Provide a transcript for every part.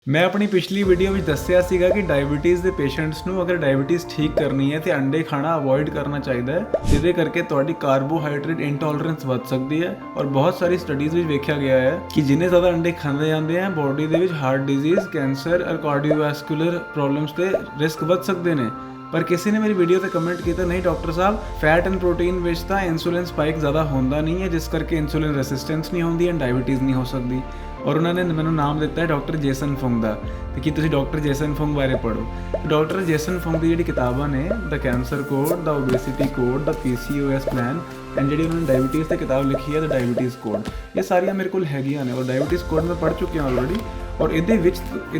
मैं अपनी पिछली वीडियो में दस्सिया सीगा कि डायबिटीज़ ਦੇ ਪੇਸ਼ੈਂਟਸ ਨੂੰ ਅਗਰ ਡਾਇਬੀਟੀਜ਼ ਠੀਕ ਕਰਨੀ ਹੈ ਤੇ ਅੰਡੇ ਖਾਣਾ ਅਵੋਇਡ ਕਰਨਾ ਚਾਹੀਦਾ ਹੈ, ਜਿਹਦੇ ਕਰਕੇ ਤੁਹਾਡੀ ਕਾਰਬੋਹਾਈਡਰੇਟ ਇੰਟੋਲਰੈਂਸ ਵੱਧ ਸਕਦੀ ਹੈ। ਔਰ ਬਹੁਤ ਸਾਰੀ ਸਟੱਡੀਜ਼ ਵਿੱਚ ਵੇਖਿਆ ਗਿਆ ਹੈ ਕਿ ਜਿੰਨੇ ਜ਼ਿਆਦਾ ਅੰਡੇ ਖਾਂਦੇ ਜਾਂਦੇ ਆ ਬੋਡੀ ਦੇ ਵਿੱਚ ਹਾਰਟ ਡਿਜ਼ੀਜ਼, ਕੈਂਸਰ ਔਰ ਕਾਰਡੀਓਵੈਸਕੂਲਰ ਪ੍ਰੋਬਲਮਸ ਦੇ ਰਿਸਕ ਵੱਧ ਸਕਦੇ ਨੇ। पर किसी ने मेरी वीडियो पे कमेंट किया नहीं डॉक्टर साहब फैट एंड प्रोटीन विच तो इंसुलिन स्पाइक ज़्यादा होंदा नहीं है, जिस करके इंसुलिन रेसिस्टेंस नहीं होंदी एंड डायबिटीज़ नहीं हो सकती। और उन्होंने मैंने नाम दिता है डॉक्टर जेसन फुंग का कि तुसीं डॉक्टर जेसन फुंग बारे पढ़ो। डॉक्टर जेसन फुंग की जी किताबां ने the cancer code, the obesity code, the PCOS plan and जी उन्होंने डायबिटीज़ की किताब लिखी है द डायबिटीज़ कोड, ये सारियां मेरे को हैगियां ने और डायबिटीज़ कोड मैं पढ़ चुकी हूँ ऑलरेडी। और ਇਹਦੇ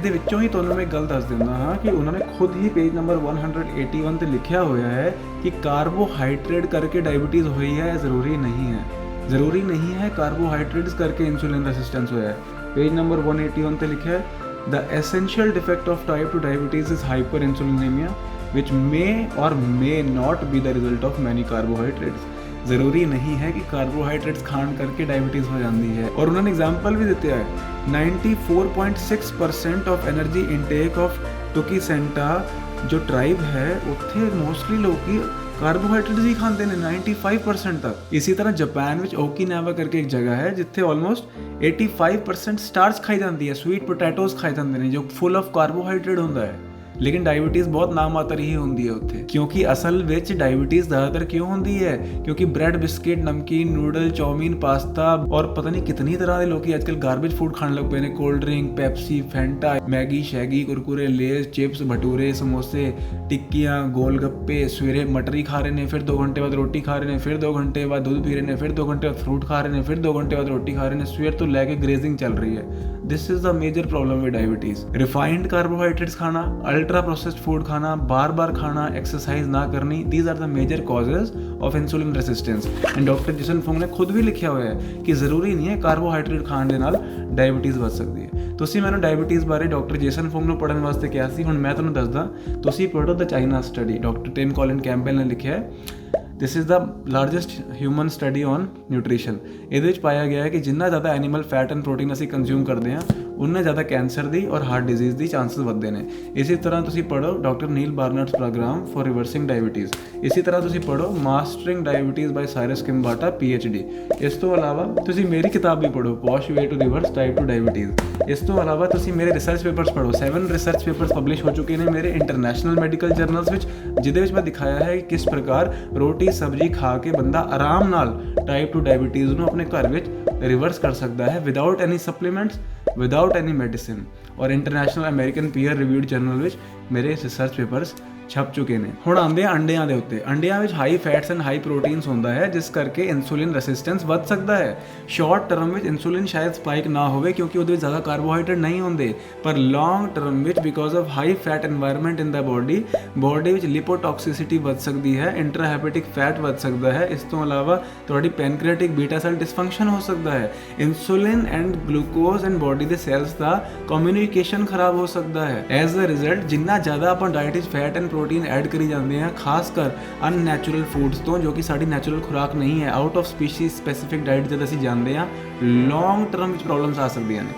ਵਿੱਚੋਂ ਹੀ ਤੁਹਾਨੂੰ ਮੈਂ ਇੱਕ ਗੱਲ ਦੱਸ ਦਿੰਦਾ ਹਾਂ ਕਿ ਉਹਨਾਂ ਨੇ ਖੁਦ ਹੀ ਪੇਜ ਨੰਬਰ 181 ਤੇ ਲਿਖਿਆ ਹੋਇਆ ਹੈ ਕਿ ਕਾਰਬੋਹਾਈਡਰੇਟ ਕਰਕੇ ਡਾਇਬੀਟੀਜ਼ ਹੋਈ ਹੈ, ਜ਼ਰੂਰੀ ਨਹੀਂ ਹੈ ਕਾਰਬੋਹਾਈਡਰੇਟਸ ਕਰਕੇ ਇਨਸੂਲਿਨ ਰੈਸਿਸਟੈਂਸ ਹੋਇਆ ਹੈ। पेज नंबर 181 ਤੇ ਲਿਖਿਆ ਹੈ the essential defect of type 2 diabetes is hyperinsulinemia which may or may not be the result of many carbohydrates. ज़रूरी नहीं है कि कार्बोहाइड्रेट्स खान करके डायबिटीज़ हो जाती है। और उन्होंने एग्जाम्पल भी दिते है 94.6% ऑफ एनर्जी इनटेक ऑफ टोकीसेंटा जो ट्राइब है उत्थे मोस्टली लोग कार्बोहाइड्रेट्स ही खाते हैं 95% तक। इसी तरह जापान में ओकिनावा करके एक जगह है जिथे ऑलमोस्ट 85% स्टार्च खाई जाती है, स्वीट पोटैटोज खाए जाते हैं जो फुल ऑफ कार्बोहाइड्रेट होंदा है। लेकिन डायबिटीज़ बहुत नामातर ही होंदी है उत्थे, क्योंकि असल विच डायबिटीज़ ज़्यादातर क्यों होंदी है क्योंकि ब्रेड, बिस्किट, नमकीन, नूडल, चौमीन, पास्ता और पता नहीं कितनी तरह के लोग आजकल गार्बेज फूड खाने लग पे ने। Cold drink, Pepsi, Fanta, Maggi, Shaggy, Kurkure, less, chips, bhature, समोसे, टिक्कियाँ, गोलगप्पे, सवेरे मटर ही खा रहे हैं, फिर 2 घंटे बाद रोटी खा रहे हैं, फिर 2 घंटे बाद दूध पी रहे हैं, फिर 2 घंटे बाद फ्रूट खा रहे हैं, फिर 2 घंटे बाद रोटी खा रहे हैं, सवेर तो लैके ग्रेजिंग चल रही है। This is the major problem with diabetes. Refined carbohydrates खाना, अल्ट्रा प्रोसेस्ड फूड खाना, बार बार खाना, एक्सरसाइज ना करनी, these are the major causes of insulin resistance. And doctor Jason Fung ने खुद भी लिखा हुआ है कि ज़रूरी नहीं है कार्बोहाइड्रेट खाने दे नाल डायबिटीज़ वध सकती है। ਤੁਸੀਂ ਮੈਨੂੰ ਡਾਇਬੀਟੀਜ਼ ਬਾਰੇ ਡਾਕਟਰ ਜੇਸਨ ਫੁੰਗ ਨੂੰ ਪੜ੍ਹਨ ਵਾਸਤੇ ਕਿਹਾ ਸੀ, ਹੁਣ ਮੈਂ ਤੁਹਾਨੂੰ ਦੱਸਦਾ ਤੁਸੀਂ ਪੜ੍ਹੋ the China study. Doctor Tim Colin Campbell ਨੇ ਲਿਖਿਆ ਹੈ this is the largest human study on nutrition. ਇਹਦੇ ਵਿੱਚ ਪਾਇਆ ਗਿਆ ਹੈ ਕਿ ਜਿੰਨਾ ਜ਼ਿਆਦਾ ਐਨੀਮਲ ਫੈਟ ਐਂਡ ਪ੍ਰੋਟੀਨ ਅਸੀਂ ਕੰਜ਼ਿਊਮ ਕਰਦੇ ਹਾਂ ਉਨਾ ਜ਼ਿਆਦਾ ਕੈਂਸਰ ਦੀ ਔਰ ਹਾਰਟ ਡਿਜ਼ੀਜ਼ ਦੀ ਚਾਂਸਸ ਵੱਧਦੇ ਨੇ। ਇਸੇ ਤਰ੍ਹਾਂ ਤੁਸੀਂ ਪੜ੍ਹੋ doctor Neal Barnard's program for reversing diabetes. ਇਸੇ ਤਰ੍ਹਾਂ ਤੁਸੀਂ ਪੜ੍ਹੋ mastering diabetes by Cyrus Khambatta PhD। ਇਸ ਤੋਂ ਇਲਾਵਾ ਤੁਸੀਂ ਮੇਰੀ ਕਿਤਾਬ ਵੀ ਪੜ੍ਹੋ posh way to reverse type 2 diabetes. ਇਸ ਤੋਂ ਇਲਾਵਾ ਤੁਸੀਂ ਮੇਰੇ ਰਿਸਰਚ ਪੇਪਰਸ ਪੜ੍ਹੋ। 7 ਰਿਸਰਚ ਪੇਪਰਸ ਪਬਲਿਸ਼ ਹੋ ਚੁੱਕੇ ਨੇ ਮੇਰੇ ਇੰਟਰਨੈਸ਼ਨਲ ਮੈਡੀਕਲ ਜਰਨਲਸ ਵਿੱਚ, ਜਿਹਦੇ ਵਿੱਚ ਮੈਂ ਦਿਖਾਇਆ ਹੈ ਕਿ ਕਿਸ ਪ੍ਰਕਾਰ ਰੋਟੀ ਸਬਜ਼ੀ ਖਾ ਕੇ ਬੰਦਾ ਆਰਾਮ ਨਾਲ ਟਾਈਪ 2 ਡਾਇਬੀਟੀਜ਼ ਨੂੰ ਆਪਣੇ ਘਰ ਵਿੱਚ ਰਿਵਰਸ ਕਰ ਸਕਦਾ ਹੈ ਵਿਦਾਊਟ ਐਨੀ ਸਪਲੀਮੈਂਟਸ, ਵਿਦਾਊਟ ਐਨੀ ਮੈਡੀਸਿਨ। ਔਰ ਇੰਟਰਨੈਸ਼ਨਲ ਅਮਰੀਕਨ ਪੀਅਰ ਰਿਵਿਊਡ ਜਰਨਲ ਵਿੱਚ ਮੇਰੇ ਰਿਸਰਚ ਪੇਪਰਸ ਛਪ ਚੁੱਕੇ ਨੇ। ਹੁਣ ਆਉਂਦੇ ਆ ਅੰਡਿਆਂ ਦੇ ਉੱਤੇ। ਅੰਡਿਆਂ ਵਿੱਚ high fats and high proteins ਹੁੰਦਾ ਹੈ ਜਿਸ ਕਰਕੇ ਇਨਸੂਲਿਨ ਰੈਸਿਸਟੈਂਸ ਵੱਧ ਸਕਦਾ ਹੈ। ਸ਼ਾਰਟ ਟਰਮ ਵਿੱਚ ਇਨਸੂਲਿਨ ਸ਼ਾਇਦ ਸਪਾਈਕ ਨਾ ਹੋਵੇ ਕਿਉਂਕਿ ਉਹਦੇ ਵਿੱਚ ਜ਼ਿਆਦਾ ਕਾਰਬੋਹਾਈਡਰੇਟ ਨਹੀਂ ਹੁੰਦੇ, ਪਰ ਲੌਂਗ ਟਰਮ ਵਿੱਚ because of high fat environment in the body ਵਿੱਚ ਲਿਪੋਟੌਕਸਿਸਿਟੀ ਵੱਧ ਸਕਦੀ ਹੈ, ਇੰਟਰਾਹੈਪੇਟਿਕ ਫੈਟ ਵੱਧ ਸਕਦਾ ਹੈ। ਇਸ ਤੋਂ ਇਲਾਵਾ ਤੁਹਾਡੀ ਪੈਨਕ੍ਰੀਆਟਿਕ ਬੀਟਾ ਸੈਲ ਡਿਸਫੰਕਸ਼ਨ ਹੋ ਸਕਦਾ ਹੈ। Insulin and glucose and body ਦੇ ਸੈਲਸ ਦਾ ਕਮਿਊਨੀਕੇਸ਼ਨ ਖਰਾਬ ਹੋ ਸਕਦਾ ਹੈ। ਐਜ਼ ਅ ਰਿਜ਼ਲਟ ਜਿੰਨਾ ਜ਼ਿਆਦਾ ਆਪਾਂ ਡਾਈਟ ਵਿੱਚ ਫੈਟ ਐਂਡ ਪ੍ਰੋਟੀਨ ਐਡ ਕਰੀ ਜਾਂਦੇ ਹਾਂ, ਖਾਸ ਕਰ ਅਨਨੈਚੁਰਲ ਫੂਡਸ ਤੋਂ ਜੋ ਕਿ ਸਾਡੀ ਨੈਚੁਰਲ ਖੁਰਾਕ ਨਹੀਂ ਹੈ, out of species specific diet ਜਦ ਅਸੀਂ ਜਾਂਦੇ ਹਾਂ, ਲੌਂਗ ਟਰਮ ਵਿੱਚ ਪ੍ਰੋਬਲਮਸ ਆ ਸਕਦੀਆਂ ਨੇ।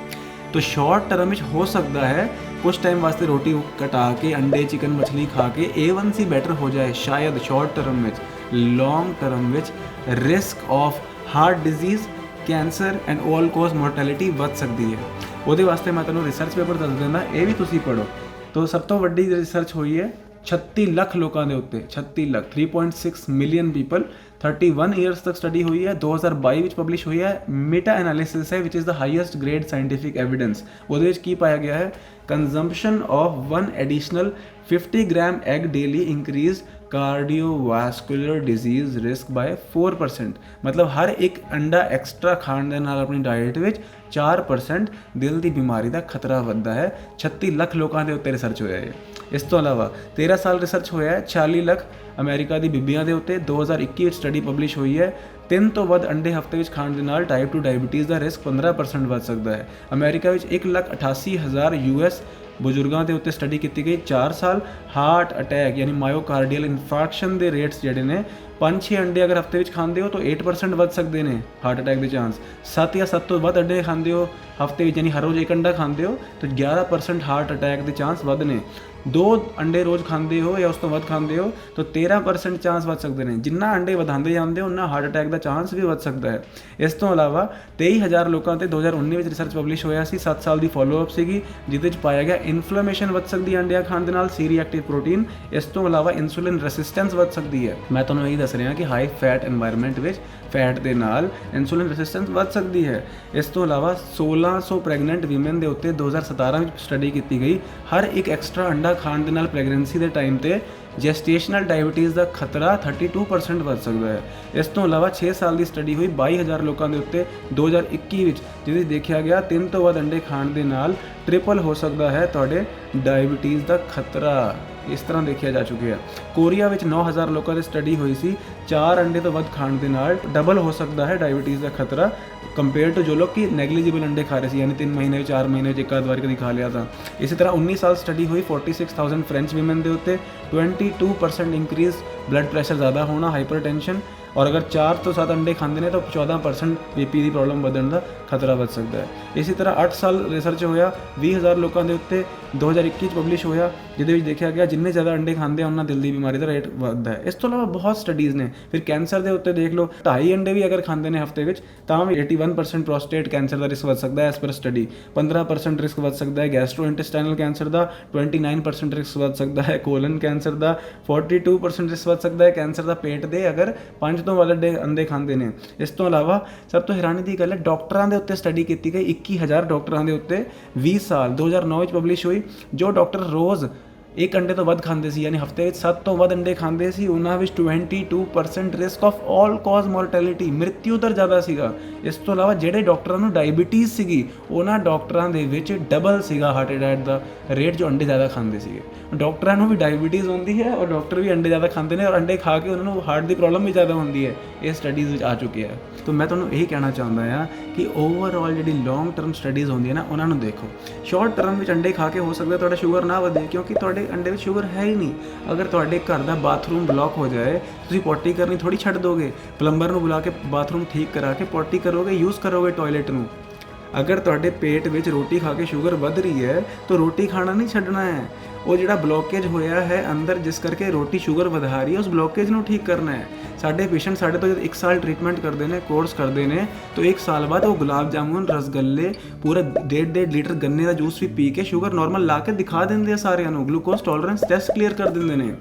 तो शॉर्ट टर्म में हो सकता है कुछ टाइम वास्ते रोटी कटा के अंडे चिकन मछली खा के A1C बेटर हो जाए शायद शॉर्ट टर्म में। लॉन्ग टर्म में risk of heart disease, cancer and all cause mortality वध सकती है। ਉਹਦੇ ਵਾਸਤੇ ਮੈਂ ਤੁਹਾਨੂੰ ਰਿਸਰਚ ਪੇਪਰ ਦੱਸ ਦਿੰਦਾ, ਇਹ ਵੀ ਤੁਸੀਂ ਪੜ੍ਹੋ। तो सब तो वड्डी रिसर्च हुई है 36 ਲੱਖ ਲੋਕਾਂ ਦੇ ਉੱਤੇ, 36 ਲੱਖ 3.6 ਮਿਲੀਅਨ ਪੀਪਲ, 31 ਈਅਰਸ ਤੱਕ ਸਟੱਡੀ ਹੋਈ ਹੈ। 2022 ਵਿੱਚ ਪਬਲਿਸ਼ ਹੋਈ ਹੈ। ਮੈਟਾ ਐਨਾਲਿਸਿਸ ਹੈ which is the highest grade scientific evidence. ਉਹਦੇ ਵਿੱਚ ਕੀ ਪਾਇਆ ਗਿਆ ਹੈ consumption of 1 additional 50 gram egg daily increased cardiovascular disease risk by 4%। ਮਤਲਬ ਹਰ ਇੱਕ ਅੰਡਾ ਐਕਸਟਰਾ ਖਾਣ ਦੇ ਨਾਲ ਆਪਣੀ ਡਾਈਟ ਵਿੱਚ 4% ਦਿਲ ਦੀ ਬਿਮਾਰੀ ਦਾ ਖਤਰਾ ਵੱਧਦਾ ਹੈ। 36 ਲੱਖ ਲੋਕਾਂ ਦੇ ਉੱਤੇ ਰਿਸਰਚ ਹੋਇਆ ਹੈ। ਇਸ ਤੋਂ ਇਲਾਵਾ 13 ਸਾਲ ਰਿਸਰਚ ਹੋਇਆ ਹੈ 46 ਲੱਖ ਅਮਰੀਕਾ ਦੀ ਬੀਬੀਆਂ ਦੇ ਉੱਤੇ। 2021 ਵਿੱਚ ਸਟੱਡੀ ਪਬਲਿਸ਼ ਹੋਈ ਹੈ 3 ਤੋਂ ਵੱਧ ਅੰਡੇ ਹਫ਼ਤੇ ਵਿੱਚ ਖਾਣ ਦੇ ਨਾਲ ਟਾਈਪ 2 ਡਾਇਬੀਟੀਜ਼ ਦਾ ਰਿਸਕ 15% ਵੱਧ ਸਕਦਾ ਹੈ। ਅਮਰੀਕਾ ਵਿੱਚ 1,88,000 US ਬਜ਼ੁਰਗਾਂ ਦੇ ਉੱਤੇ ਸਟੱਡੀ ਕੀਤੀ ਗਈ। 4 ਸਾਲ ਹਾਰਟ ਅਟੈਕ ਯਾਨੀ ਮਾਇਓਕਾਰਡੀਅਲ ਇਨਫਾਰਕਸ਼ਨ ਦੇ ਰੇਟਸ ਜਿਹੜੇ ਨੇ 5-6 ਅੰਡੇ ਅਗਰ ਹਫਤੇ ਵਿੱਚ ਖਾਂਦੇ ਹੋ ਤਾਂ 8% ਵੱਧ ਸਕਦੇ ਨੇ ਹਾਰਟ ਅਟੈਕ ਦੇ ਚਾਂਸ। 7 ਜਾਂ 7 ਤੋਂ ਵੱਧ ਅੰਡੇ ਖਾਂਦੇ ਹੋ ਹਫਤੇ ਵਿੱਚ, ਯਾਨੀ ਹਰ ਰੋਜ਼ 1 ਅੰਡਾ ਖਾਂਦੇ ਹੋ ਤਾਂ 11% ਹਾਰਟ ਅਟੈਕ ਦੇ ਚਾਂਸ ਵੱਧ ਨੇ। 2 ਅੰਡੇ ਰੋਜ਼ ਖਾਂਦੇ ਹੋ ਜਾਂ ਉਸ ਤੋਂ ਵੱਧ ਖਾਂਦੇ ਹੋ ਤਾਂ 13% ਚਾਂਸ ਵੱਧ ਸਕਦੇ ਨੇ। ਜਿੰਨਾ ਅੰਡੇ ਵਧਾਉਂਦੇ ਜਾਂਦੇ ਹੋ ਉਨਾ ਹਾਰਟ ਅਟੈਕ ਦਾ ਚਾਂਸ ਵੀ ਵੱਧ ਸਕਦਾ ਹੈ। ਇਸ ਤੋਂ ਇਲਾਵਾ 23,000 ਲੋਕਾਂ ਤੇ 2019 ਵਿੱਚ ਰਿਸਰਚ ਪਬਲਿਸ਼ ਹੋਇਆ ਸੀ, 7 ਸਾਲ ਦੀ ਫੋਲੋਅਪ ਸੀਗੀ, ਜਿਹਦੇ ਵਿੱਚ ਪਾਇਆ ਗਿਆ ਇਨਫਲੇਮੇਸ਼ਨ ਵੱਧ ਸਕਦੀ ਹੈ ਅੰਡਿਆਂ ਖਾਣ ਦੇ ਨਾਲ, ਸੀ ਰਿਐਕਟਿਵ ਪ੍ਰੋਟੀਨ। ਇਸ ਤੋਂ ਇਲਾਵਾ ਇਨਸੂਲਿਨ ਰੈਸਿਸਟੈਂਸ ਵੱਧ ਸਕਦੀ ਹੈ। ਮੈਂ ਤੁਹਾਨੂੰ ਇਹੀ ਦੱਸ ਰਿਹਾ ਕਿ ਹਾਈ ਫੈਟ ਐਨਵਾਇਰਨਮੈਂਟ ਵਿੱਚ ਫੈਟ ਦੇ ਨਾਲ ਇਨਸੂਲਿਨ ਰੈਸਿਸਟੈਂਸ ਵੱਧ ਸਕਦੀ ਹੈ। ਇਸ ਤੋਂ ਇਲਾਵਾ 1600 ਪ੍ਰੈਗਨੈਂਟ ਵੀਮਨ ਦੇ ਉੱਤੇ 2017 ਵਿੱਚ ਸਟੱਡੀ ਕੀਤੀ ਗਈ। ਹਰ ਇੱਕ ਐਕਸਟਰਾ ਅੰਡਾ ਖਾਣ ਦੇ ਨਾਲ ਪ੍ਰੈਗਨੈਂਸੀ ਦੇ ਟਾਈਮ ਤੇ ਜੈਸਟੇਸ਼ਨਲ ਡਾਇਬੀਟੀਜ਼ ਦਾ ਖਤਰਾ 32% ਵੱਧ ਸਕਦਾ ਹੈ। ਇਸ ਤੋਂ ਇਲਾਵਾ 6 ਸਾਲ ਦੀ ਸਟੱਡੀ ਹੋਈ 22,000 ਲੋਕਾਂ ਦੇ ਉੱਤੇ 2021 ਵਿੱਚ, ਜਿਹਦੇ ਵਿੱਚ ਦੇਖਿਆ ਗਿਆ 3 ਤੋਂ ਵੱਧ ਅੰਡੇ ਖਾਣ ਦੇ ਨਾਲ ਟ੍ਰਿਪਲ ਹੋ ਸਕਦਾ ਹੈ ਤੁਹਾਡੇ ਡਾਇਬੀਟੀਜ਼ ਦਾ ਖਤਰਾ। ਇਸ ਤਰ੍ਹਾਂ ਦੇਖਿਆ ਜਾ ਚੁੱਕਿਆ। ਕੋਰੀਆ ਵਿੱਚ 9,000 ਲੋਕਾਂ ਦੀ ਸਟੱਡੀ ਹੋਈ ਸੀ, 4 ਅੰਡੇ ਤੋਂ ਵੱਧ ਖਾਣ ਦੇ ਨਾਲ ਡਬਲ ਹੋ ਸਕਦਾ ਹੈ ਡਾਇਬੀਟੀਜ਼ ਦਾ ਖਤਰਾ ਕੰਪੇਅਰ ਟੂ ਜੋ ਲੋਕ ਕਿ ਨੈਗਲੀਜੀਬਲ ਅੰਡੇ ਖਾ ਰਹੇ ਸੀ, ਯਾਨੀ 3 ਮਹੀਨੇ 4 ਮਹੀਨੇ ਵਿੱਚ ਇੱਕ ਆਧ ਵਾਰ ਕਦੀ ਖਾ ਲਿਆ ਤਾਂ। ਇਸੇ ਤਰ੍ਹਾਂ 19 ਸਾਲ ਸਟੱਡੀ ਹੋਈ 46,000 ਫ੍ਰੈਂਚ ਵੀਮਨ ਦੇ ਉੱਤੇ, 22% ਇੰਕਰੀਜ਼ ਬਲੱਡ ਪ੍ਰੈਸ਼ਰ ਜ਼ਿਆਦਾ ਹੋਣਾ, ਹਾਈਪਰਟੈਂਸ਼ਨ, ਔਰ ਅਗਰ 4 ਤੋਂ 7 ਅੰਡੇ ਖਾਂਦੇ ਨੇ ਤਾਂ 14% ਬੀਪੀ ਦੀ ਪ੍ਰੋਬਲਮ ਵਧਣ ਦਾ ਖਤਰਾ ਵੱਧ ਸਕਦਾ ਹੈ। ਇਸੇ ਤਰ੍ਹਾਂ 8 ਸਾਲ ਰਿਸਰਚ ਹੋਇਆ 20,000 ਲੋਕਾਂ ਦੇ ਉੱਤੇ, 2021 ਚ ਪਬਲਿਸ਼ ਹੋਇਆ, ਜਿਹਦੇ ਵਿੱਚ ਦੇਖਿਆ ਗਿਆ ਜਿੰਨੇ ਜ਼ਿਆਦਾ ਅੰਡੇ ਖਾਂਦੇ ਆ ਉਹਨਾਂ ਦਿਲ ਦੀ ਬਿਮਾਰੀ ਦਾ ਰੇਟ ਵੱਧਦਾ ਹੈ। ਇਸ ਤੋਂ ਇਲਾਵਾ ਬਹੁਤ ਸਟੱਡੀਜ਼ ਨੇ। ਫਿਰ ਕੈਂਸਰ ਦੇ ਉੱਤੇ ਦੇਖ ਲਓ, 2.5 ਅੰਡੇ ਵੀ ਅਗਰ ਖਾਂਦੇ ਨੇ ਹਫਤੇ ਵਿੱਚ ਤਾਂ ਵੀ 81% ਪ੍ਰੋਸਟੇਟ ਕੈਂਸਰ ਦਾ ਰਿਸਕ ਵੱਧ ਸਕਦਾ ਹੈ ਐਸ ਪਰ ਸਟੱਡੀ। 15% ਰਿਸਕ ਵੱਧ ਸਕਦਾ ਹੈ ਗੈਸਟ੍ਰੋ ਇੰਟੈਸਟਾਈਨਲ ਕੈਂਸਰ ਦਾ, 29% ਰਿਸਕ ਵੱਧ ਸਕਦਾ ਹੈ ਕੋਲਨ ਕੈਂਸਰ ਦਾ, 42% ਰਿਸਕ ਵੱਧ ਸਕਦਾ ਹੈ ਕੈਂਸਰ ਦਾ ਪੇਟ ਦੇ ਅਗਰ 5 ਤੋਂ ਵੱਧ ਅੰਡੇ ਖਾਂਦੇ ਨੇ। ਇਸ ਤੋਂ ਇਲਾਵਾ ਸਭ ਤੋਂ ਹੈਰਾਨੀ ਦੀ ਗੱਲ ਹੈ, ਡਾਕਟਰਾਂ ਦੇ ਉੱਤੇ ਸਟੱਡੀ ਕੀਤੀ ਗਈ 21,000 ਡਾਕਟਰਾਂ ਦੇ ਉੱਤੇ 20 ਸਾਲ 2009 ਵਿੱਚ ਪਬਲਿਸ਼ ਹੋਈ। ਜੋ ਡਾਕਟਰ ਰੋਜ਼ 1 ਅੰਡੇ ਤੋਂ ਵੱਧ ਖਾਂਦੇ ਸੀ, ਯਾਨੀ ਹਫਤੇ ਵਿੱਚ 7 ਤੋਂ ਵੱਧ ਅੰਡੇ ਖਾਂਦੇ ਸੀ, ਉਹਨਾਂ ਵਿੱਚ 22% risk of all cause mortality, ਮ੍ਰਿਤਿੂ ਦਰ ਜ਼ਿਆਦਾ ਸੀਗਾ। ਇਸ ਤੋਂ ਇਲਾਵਾ ਜਿਹੜੇ ਡਾਕਟਰਾਂ ਨੂੰ ਡਾਇਬੀਟੀਜ਼ ਸੀਗੀ, ਉਹਨਾਂ ਡਾਕਟਰਾਂ ਦੇ ਵਿੱਚ ਡਬਲ ਸੀਗਾ ਹਾਰਟ ਅਟੈਕ ਦਾ ਰੇਟ ਜੋ ਅੰਡੇ ਜ਼ਿਆਦਾ ਖਾਂਦੇ ਸੀਗੇ। ਡਾਕਟਰਾਂ ਨੂੰ ਵੀ ਡਾਇਬੀਟੀਜ਼ ਹੁੰਦੀ ਹੈ ਔਰ ਡਾਕਟਰ ਵੀ ਅੰਡੇ ਜ਼ਿਆਦਾ ਖਾਂਦੇ ਨੇ ਔਰ ਅੰਡੇ ਖਾ ਕੇ ਉਹਨਾਂ ਨੂੰ ਹਾਰਟ ਦੀ ਪ੍ਰੋਬਲਮ ਵੀ ਜ਼ਿਆਦਾ ਹੁੰਦੀ ਹੈ। ਇਹ ਸਟੱਡੀਜ਼ ਵਿੱਚ ਆ ਚੁੱਕੀ ਹੈ। ਤਾਂ ਮੈਂ ਤੁਹਾਨੂੰ ਇਹੀ ਕਹਿਣਾ ਚਾਹੁੰਦਾ ਹਾਂ ਕਿ ਓਵਰਆਲ ਜਿਹੜੀ ਲੌਂਗ ਟਰਮ ਸਟੱਡੀਜ਼ ਹੁੰਦੀਆਂ ਨਾ ਉਹਨਾਂ ਨੂੰ ਦੇਖੋ। ਸ਼ਾਰਟ ਟਰਮ ਵਿੱਚ ਅੰਡੇ ਖਾ ਕੇ ਹੋ ਸਕਦਾ ਤੁਹਾਡਾ ਸ਼ੂਗਰ ਨਾ ਵਧੇ, ਕਿਉਂਕਿ ਤੁਹਾਡੇ ਅੰਡੇ ਵਿੱਚ ਸ਼ੂਗਰ ਹੈ ਹੀ ਨਹੀਂ। ਅਗਰ ਤੁਹਾਡੇ ਘਰ ਦਾ ਬਾਥਰੂਮ ਬਲੌਕ ਹੋ ਜਾਏ, ਤੁਸੀਂ ਪੋਟੀ ਕਰਨੀ ਥੋੜੀ ਛੱਡ ਦੋਗੇ, ਪਲੰਬਰ ਨੂੰ ਬੁਲਾ ਕੇ ਬਾਥਰੂਮ ਠੀਕ ਕਰਾ ਕੇ ਪੋਟੀ ਕਰੋਗੇ, ਯੂਜ਼ ਕਰੋਗੇ ਟਾਇਲਟ ਨੂੰ। ਅਗਰ ਤੁਹਾਡੇ ਪੇਟ ਵਿੱਚ ਰੋਟੀ ਖਾ ਕੇ ਸ਼ੂਗਰ ਵੱਧ ਰਹੀ ਹੈ ਤਾਂ ਰੋਟੀ ਖਾਣਾ ਨਹੀਂ ਛੱਡਣਾ ਹੈ। ਉਹ ਜਿਹੜਾ ਬਲੋਕੇਜ ਹੋਇਆ ਹੈ ਅੰਦਰ ਜਿਸ ਕਰਕੇ ਰੋਟੀ ਸ਼ੂਗਰ ਵਧਾ ਰਹੀ ਹੈ, ਉਸ ਬਲੋਕੇਜ ਨੂੰ ਠੀਕ ਕਰਨਾ ਹੈ। ਸਾਡੇ ਪੇਸ਼ੈਂਟ ਸਾਡੇ ਤੋਂ ਜਦ 1 ਸਾਲ ਟ੍ਰੀਟਮੈਂਟ ਕਰਦੇ ਨੇ, ਕੋਰਸ ਕਰਦੇ ਨੇ, ਤਾਂ 1 ਸਾਲ ਬਾਅਦ ਉਹ ਗੁਲਾਬ ਜਾਮੁਨ, ਰਸਗੱਲੇ, ਪੂਰਾ 1.5 ਲੀਟਰ ਗੰਨੇ ਦਾ ਜੂਸ ਵੀ ਪੀ ਕੇ ਸ਼ੂਗਰ ਨਾਰਮਲ ਲਾ ਕੇ ਦਿਖਾ ਦਿੰਦੇ ਆ ਸਾਰਿਆਂ ਨੂੰ। ਗਲੂਕੋਜ਼ ਟੋਲਰੈਂਸ ਟੈਸਟ ਕਲੀਅਰ ਕਰ ਦਿੰਦੇ ਨੇ।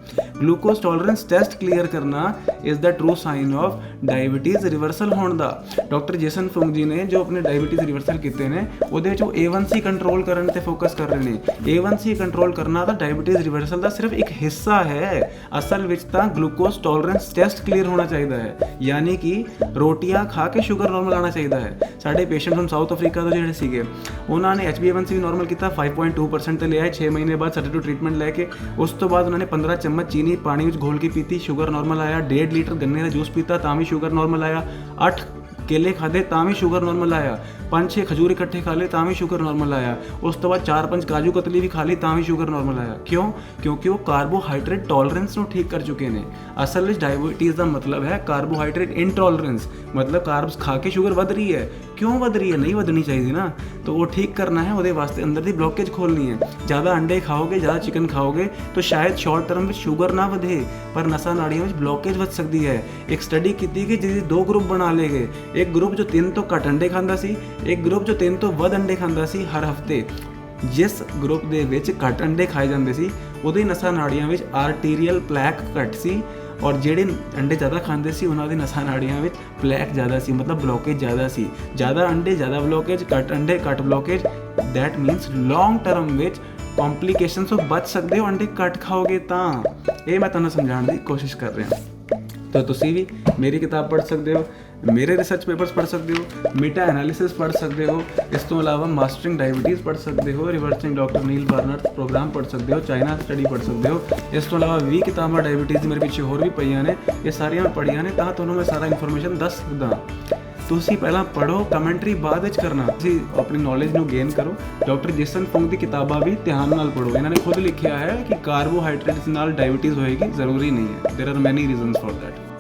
ਗਲੂਕੋਜ਼ ਟੋਲਰੈਂਸ ਟੈਸਟ ਕਲੀਅਰ ਕਰਨਾ is the true sign of diabetes reversal ਹੋਣ ਦਾ। ਡਾਕਟਰ ਜੇਸਨ ਫੁੰਗ ਜੀ ਨੇ ਜੋ ਆਪਣੇ ਡਾਇਬੀਟੀਜ਼ ਰਿਵਰਸਲ ਕੀਤੇ ਨੇ, ਉਹਦੇ ਵਿੱਚ ਉਹ A1C ਕੰਟਰੋਲ ਕਰਨ ਤੇ ਫੋਕਸ ਕਰ ਰਹੇ ਨੇ। A1C ਕੰਟਰੋਲ ਕਰਨਾ ਤਾਂ ਡਾਇਬੀਟੀਜ਼ ਰਿਵਰਸਲ ਦਾ ਸਿਰਫ ਇੱਕ ਹਿੱਸਾ ਹੈ। ਅਸਲ ਵਿੱਚ ਤਾਂ ਗਲੂਕੋਜ਼ ਟੋਲਰੈਂਸ ਟੈਸਟ ਕਲੀਅਰ ਹੋਣਾ ਚਾਹੀਦਾ ਹੈ, ਯਾਨੀ ਕਿ ਰੋਟੀਆਂ ਖਾ ਕੇ ਸ਼ੂਗਰ ਨਾਰਮਲ ਆਉਣਾ ਚਾਹੀਦਾ ਹੈ। ਸਾਡੇ ਪੇਸ਼ੈਂਟ ਹੁਣ ਸਾਊਥ ਅਫਰੀਕਾ ਤੋਂ ਜਿਹੜੇ ਸੀਗੇ, ਉਹਨਾਂ ਨੇ HbA1c ਵੀ ਨਾਰਮਲ ਕੀਤਾ, 5.2% ਤੇ ਲਿਆ 6 ਮਹੀਨੇ ਬਾਅਦ ਸਾਡੇ ਤੋਂ ਟ੍ਰੀਟਮੈਂਟ ਲੈ ਕੇ। ਉਸ ਤੋਂ ਬਾਅਦ ਉਹਨਾਂ ਨੇ 15 ਚਮਚ ਚੀਨੀ ਪਾਣੀ ਵਿੱਚ ਘੋਲ ਕੇ ਪੀਤੀ, ਸ਼ੂਗਰ ਨਾਰਮਲ ਆਇਆ। 1.5 ਲੀਟਰ ਗੰਨੇ ਦਾ ਜੂਸ ਪੀਤਾ ਤਾਂ ਵੀ ਸ਼ੂਗਰ ਨਾਰਮਲ ਆਇਆ। 8 ਕੇਲੇ ਖਾਦੇ ਤਾਂ ਵੀ ਸ਼ੂਗਰ ਨਾਰਮਲ ਆਇਆ। 5-6 ਖਜੂਰ ਇਕੱਠੇ ਖਾ ਲਏ ਤਾਂ ਵੀ ਸ਼ੂਗਰ ਨਾਰਮਲ ਆਇਆ। ਉਸ ਤੋਂ ਬਾਅਦ 4-5 ਕਾਜੂ ਕਤਲੀ ਵੀ ਖਾ ਲਈ ਤਾਂ ਵੀ ਸ਼ੂਗਰ ਨਾਰਮਲ ਆਇਆ। ਕਿਉਂ? ਕਿਉਂਕਿ ਉਹ ਕਾਰਬੋਹਾਈਡਰੇਟ ਟੋਲਰੈਂਸ ਨੂੰ ਠੀਕ ਕਰ ਚੁੱਕੇ ਨੇ। ਅਸਲ ਵਿੱਚ ਡਾਇਬੀਟੀਜ਼ ਦਾ ਮਤਲਬ ਹੈ ਕਾਰਬੋਹਾਈਡਰੇਟ ਇਨਟੋਲਰੈਂਸ, ਮਤਲਬ ਕਾਰਬਸ ਖਾ ਕੇ ਸ਼ੂਗਰ ਵੱਧ ਰਹੀ ਹੈ। ਕਿਉਂ ਵੱਧ ਰਹੀ ਹੈ? ਨਹੀਂ ਵਧਣੀ ਚਾਹੀਦੀ ਨਾ। ਤਾਂ ਉਹ ਠੀਕ ਕਰਨਾ ਹੈ, ਉਹਦੇ ਵਾਸਤੇ ਅੰਦਰ ਦੀ ਬਲੋਕੇਜ ਖੋਲਣੀ ਹੈ। ਜ਼ਿਆਦਾ ਅੰਡੇ ਖਾਓਗੇ, ਜ਼ਿਆਦਾ ਚਿਕਨ ਖਾਓਗੇ ਤਾਂ ਸ਼ਾਇਦ ਸ਼ਾਰਟ ਟਰਮ ਵਿੱਚ ਸ਼ੂਗਰ ਨਾ ਵਧੇ, ਪਰ ਨਸਾਂ ਨਾੜੀਆਂ ਵਿੱਚ ਬਲੋਕੇਜ ਵੱਧ ਸਕਦੀ ਹੈ। ਇੱਕ ਸਟੱਡੀ ਕੀਤੀ ਕਿ ਜਿਹਦੇ 2 ਗਰੁੱਪ ਬਣਾ ਲਏ ਗਏ। ਇੱਕ ਗਰੁੱਪ ਜੋ 3 ਤੋਂ ਘੱਟ ਅੰਡੇ ਖਾਂਦਾ ਸੀ, ਇੱਕ ਗਰੁੱਪ ਜੋ 3 ਤੋਂ ਵੱਧ ਅੰਡੇ ਖਾਂਦਾ ਸੀ ਹਰ ਹਫਤੇ। ਜਿਸ ਗਰੁੱਪ ਦੇ ਵਿੱਚ ਘੱਟ ਅੰਡੇ ਖਾਏ ਜਾਂਦੇ ਸੀ, ਉਹਦੇ ਨਸਾਂ ਨਾੜੀਆਂ ਵਿੱਚ ਆਰਟੀਰੀਅਲ ਪਲੈਕ ਘੱਟ ਸੀ, ਔਰ ਜਿਹੜੇ ਅੰਡੇ ਜ਼ਿਆਦਾ ਖਾਂਦੇ ਸੀ ਉਹਨਾਂ ਦੀ ਨਸਾਂ ਨਾੜੀਆਂ ਵਿੱਚ ਪਲੈਕ ਜ਼ਿਆਦਾ ਸੀ, ਮਤਲਬ ਬਲੋਕੇਜ ਜ਼ਿਆਦਾ ਸੀ। ਜ਼ਿਆਦਾ ਅੰਡੇ ਜ਼ਿਆਦਾ ਬਲੋਕੇਜ, ਘੱਟ ਅੰਡੇ ਘੱਟ blockage. That means long term ਵਿੱਚ ਕੰਪਲਿਕੇਸ਼ਨਸ ਤੋਂ ਬਚ ਸਕਦੇ ਹੋ ਅੰਡੇ ਘੱਟ ਖਾਓਗੇ ਤਾਂ। ਇਹ ਮੈਂ ਤੁਹਾਨੂੰ ਸਮਝਾਉਣ ਦੀ ਕੋਸ਼ਿਸ਼ ਕਰ ਰਿਹਾ। ਤਾਂ ਤੁਸੀਂ ਵੀ ਮੇਰੀ ਕਿਤਾਬ ਪੜ੍ਹ ਸਕਦੇ ਹੋ, ਮੇਰੇ ਰਿਸਰਚ ਪੇਪਰਸ ਪੜ੍ਹ ਸਕਦੇ ਹੋ, ਮੀਟਾ ਐਨਾਲਿਸਿਸ ਪੜ੍ਹ ਸਕਦੇ ਹੋ। ਇਸ ਤੋਂ ਇਲਾਵਾ ਮਾਸਟਰਿੰਗ ਡਾਇਬੀਟੀਜ਼ ਪੜ੍ਹ ਸਕਦੇ ਹੋ, ਰਿਵਰਸਿੰਗ ਡਾਕਟਰ ਨੀਲ ਬਾਰਨਰ ਪ੍ਰੋਗਰਾਮ ਪੜ੍ਹ ਸਕਦੇ ਹੋ, ਚਾਈਨਾ ਸਟੱਡੀ ਪੜ੍ਹ ਸਕਦੇ ਹੋ। ਇਸ ਤੋਂ ਇਲਾਵਾ 20 ਕਿਤਾਬਾਂ ਡਾਇਬੀਟੀਜ਼ ਦੀ ਮੇਰੇ ਪਿੱਛੇ ਹੋਰ ਵੀ ਪਈਆਂ ਨੇ। ਇਹ ਸਾਰੀਆਂ ਪੜ੍ਹੀਆਂ ਨੇ ਤਾਂ ਤੁਹਾਨੂੰ ਮੈਂ ਸਾਰਾ ਇਨਫੋਰਮੇਸ਼ਨ ਦੱਸ ਸਕਦਾ। ਤੁਸੀਂ ਪਹਿਲਾਂ ਪੜ੍ਹੋ, ਕਮੈਂਟਰੀ ਬਾਅਦ ਵਿੱਚ ਕਰਨਾ। ਤੁਸੀਂ ਆਪਣੀ ਨੌਲੇਜ ਨੂੰ ਗੇਨ ਕਰੋ। ਡਾਕਟਰ ਜੇਸਨ ਫੁੰਗ ਦੀ ਕਿਤਾਬਾਂ ਵੀ ਧਿਆਨ ਨਾਲ ਪੜ੍ਹੋ। ਇਹਨਾਂ ਨੇ ਖੁਦ ਲਿਖਿਆ ਹੈ ਕਿ ਕਾਰਬੋਹਾਈਡਰੇਟਸ ਨਾਲ ਡਾਇਬੀਟੀਜ਼ ਹੋਏਗੀ, ਜ਼ਰੂਰੀ ਨਹੀਂ ਹੈ। ਦੇਰ ਆਰ ਮੈਨੀ ਰੀਜ਼ਨਸ ਫॉर दैट।